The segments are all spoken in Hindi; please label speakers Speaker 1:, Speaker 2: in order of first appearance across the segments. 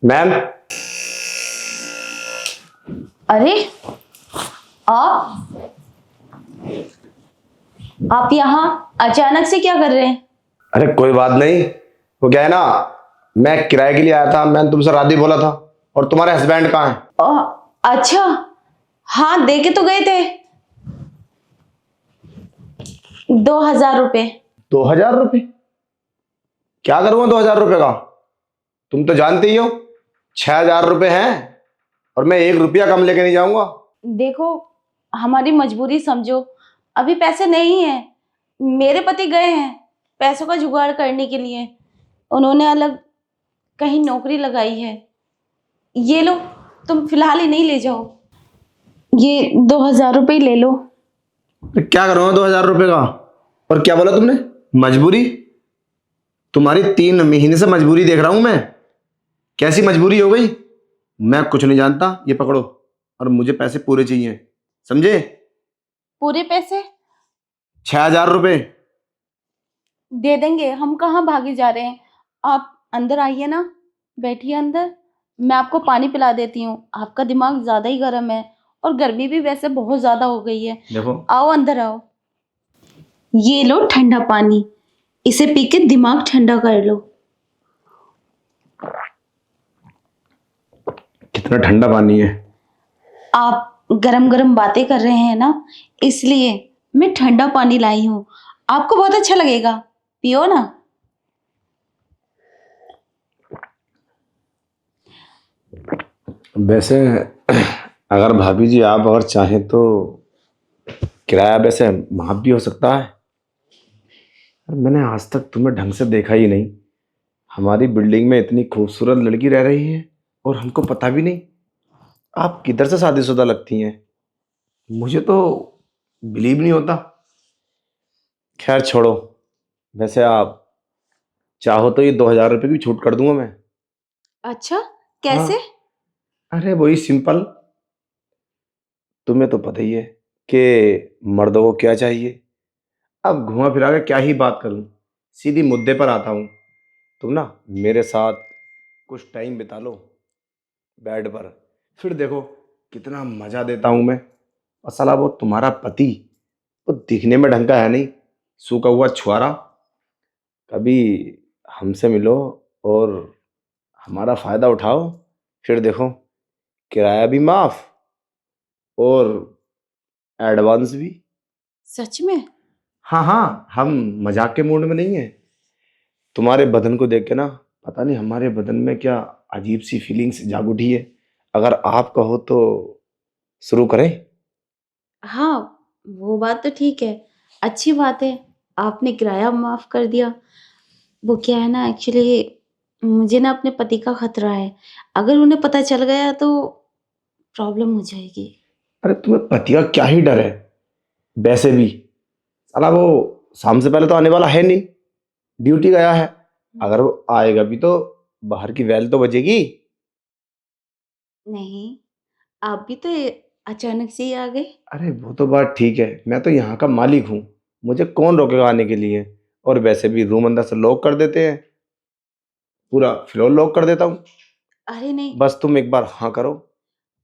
Speaker 1: मैम।
Speaker 2: अरे आप आप यहाँ अचानक से क्या कर रहे हैं?
Speaker 1: अरे कोई बात नहीं, वो क्या है ना, मैं किराए के लिए आया था। मैंने तुमसे रात ही बोला था। और तुम्हारे हस्बैंड कहाँ हैं?
Speaker 2: अच्छा, हाँ दे के तो गए थे 2,000 रुपये।
Speaker 1: 2,000 रुपये? क्या करूँगा 2,000 रुपये का? तुम तो जानते ही हो 6,000 रुपये हैं, और मैं 1 रुपया कम लेके नहीं जाऊंगा।
Speaker 2: देखो, हमारी मजबूरी समझो, अभी पैसे नहीं है। मेरे पति गए हैं पैसों का जुगाड़ करने के लिए, उन्होंने अलग कहीं नौकरी लगाई है। ये लो, तुम फिलहाल ही नहीं ले जाओ, ये 2,000 रुपये ले लो।
Speaker 1: तो क्या करूँगा 2,000 रुपये का? और क्या बोला तुमने? मजबूरी? तुम्हारी 3 महीने से मजबूरी देख रहा हूं मैं। कैसी मजबूरी हो गई? मैं कुछ नहीं जानता, ये पकड़ो। और मुझे पैसे पूरे चाहिए, समझे?
Speaker 2: पूरे पैसे
Speaker 1: 6,000 रुपये।
Speaker 2: दे देंगे, हम कहाँ भागे जा रहे हैं। आप अंदर आइए ना, बैठिए अंदर, मैं आपको पानी पिला देती हूँ। आपका दिमाग ज्यादा ही गर्म है, और गर्मी भी वैसे बहुत ज्यादा हो गई है।
Speaker 1: देखो,
Speaker 2: आओ अंदर आओ, ये लो ठंडा पानी, इसे पी के दिमाग ठंडा कर लो।
Speaker 1: कितना ठंडा पानी है।
Speaker 2: आप गरम गरम बातें कर रहे हैं ना, इसलिए मैं ठंडा पानी लाई हूँ। आपको बहुत अच्छा लगेगा, पियो ना।
Speaker 1: वैसे अगर भाभी जी आप अगर चाहें तो किराया वैसे माफ भी हो सकता है। और मैंने आज तक तुम्हें ढंग से देखा ही नहीं। हमारी बिल्डिंग में इतनी खूबसूरत लड़की रह रही है और हमको पता भी नहीं। आप किधर से शादीशुदा लगती हैं? मुझे तो बिलीव नहीं होता। खैर छोड़ो। वैसे आप चाहो तो ये 2,000 रुपये की छूट कर दूंगा मैं।
Speaker 2: अच्छा,
Speaker 1: हाँ,
Speaker 2: कैसे?
Speaker 1: अरे वही सिंपल। तुम्हें तो पता ही है कि मर्दों को क्या चाहिए। अब घुमा फिरा के क्या ही बात करूं, सीधी मुद्दे पर आता हूं। तुम ना मेरे साथ कुछ टाइम बिता लो बेड पर, फिर देखो कितना मजा देता हूं मैं। और साला वो तुम्हारा पति, वो दिखने में ढंग का है नहीं, सूखा हुआ छुआरा। कभी हमसे मिलो और हमारा फायदा उठाओ, फिर देखो किराया भी माफ और एडवांस भी।
Speaker 2: सच में?
Speaker 1: हाँ हाँ, हम मजाक के मूड में नहीं है। तुम्हारे बदन को देख के ना, पता नहीं हमारे बदन में क्या अजीब सी फीलिंग्स जाग उठी है। अगर आप कहो तो शुरू करें।
Speaker 2: हाँ, वो बात तो ठीक है, अच्छी बात है। आपने किराया माफ कर दिया। वो क्या है ना, एक्चुअली मुझे ना अपने पति का खतरा है। अगर उन्हें पता चल गया तो प्रॉब्लम हो जाएगी।
Speaker 1: अरे तुम्हें पति का क्या ही डर है? वैसे भी साला वो शाम से पहले तो आने वाला है नहीं, ड्यूटी गया है। अगर वो आएगा भी तो बाहर की बैल तो बजेगी।
Speaker 2: नहीं, आप भी तो अचानक से ही आ गए।
Speaker 1: अरे वो तो बात ठीक है, मैं तो यहाँ का मालिक हूँ, मुझे कौन रोकेगा आने के लिए। और वैसे भी रूम अंदर से लॉक कर देते हैं, पूरा फ्लोर लॉक कर देता हूँ।
Speaker 2: अरे नहीं,
Speaker 1: बस तुम एक बार हाँ करो।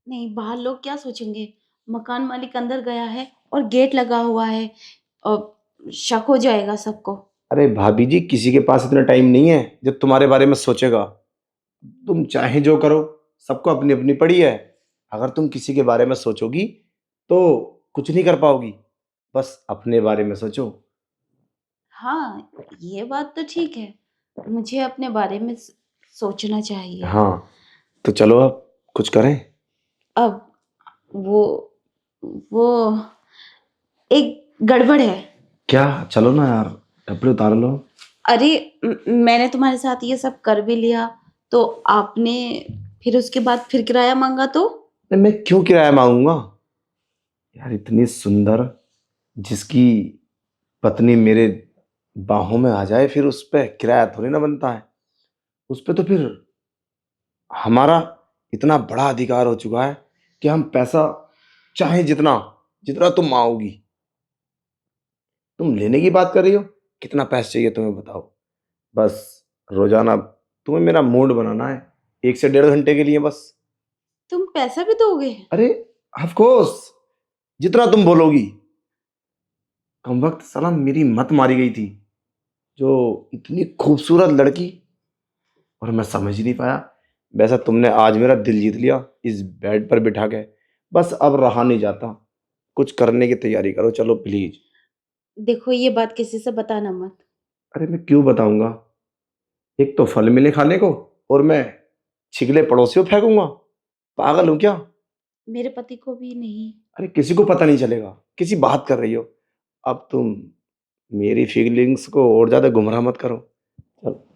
Speaker 2: नहीं, बाहर लोग क्या सोचेंगे। मकान मालिक अंदर गया है और गेट लगा हुआ है, और शक हो जाएगा सबको।
Speaker 1: अरे भाभी जी, किसी के पास इतना टाइम नहीं है जो तुम्हारे बारे में सोचेगा। तुम चाहे जो करो, सबको अपनी अपनी पड़ी है। अगर तुम किसी के बारे में सोचोगी तो कुछ नहीं कर पाओगी। बस अपने बारे में सोचो।
Speaker 2: हाँ, ये बात तो ठीक है, मुझे अपने बारे में सोचना चाहिए।
Speaker 1: हाँ, तो चलो अब कुछ करें।
Speaker 2: अब वो वो एक गड़बड़ है।
Speaker 1: क्या? चलो ना यार, कपड़े उतार लो।
Speaker 2: अरे, मैंने तुम्हारे साथ ये सब कर भी लिया, तो आपने फिर उसके बाद फिर किराया मांगा तो?
Speaker 1: नहीं, मैं क्यों किराया मांगूंगा यार? इतनी सुंदर, जिसकी पत्नी मेरे बाहों में आ जाए, फिर उस पर किराया थोड़ी ना बनता है। उस पर तो फिर हमारा इतना बड़ा अधिकार हो चुका है कि हम पैसा चाहे जितना, जितना तुम मांगोगी। तुम लेने की बात कर रही हो, कितना पैसा चाहिए तुम्हें बताओ। बस रोजाना तुम्हें मेरा मूड बनाना है 1 से 1.5 घंटे के लिए बस।
Speaker 2: तुम पैसा भी दोगे?
Speaker 1: अरे ऑफ कोर्स, जितना तुम बोलोगी। कम वक्त साला मेरी मत मारी गई थी, जो इतनी खूबसूरत लड़की, और मैं समझ ही नहीं पाया। वैसा तुमने आज मेरा दिल जीत लिया इस बेड पर बिठा के। बस अब रहा नहीं जाता, कुछ करने की तैयारी करो, चलो प्लीज।
Speaker 2: देखो, ये बात किसी से बताना मत।
Speaker 1: अरे मैं क्यों बताऊंगा? एक तो फल मिले खाने को, और मैं छिगले पड़ोसियों फेंकूंगा? पागल हूं क्या?
Speaker 2: मेरे पति को भी नहीं।
Speaker 1: अरे किसी को पता नहीं चलेगा, किसी बात कर रही हो। अब तुम मेरी फीलिंग्स को और ज्यादा गुमराह मत करो। चलो।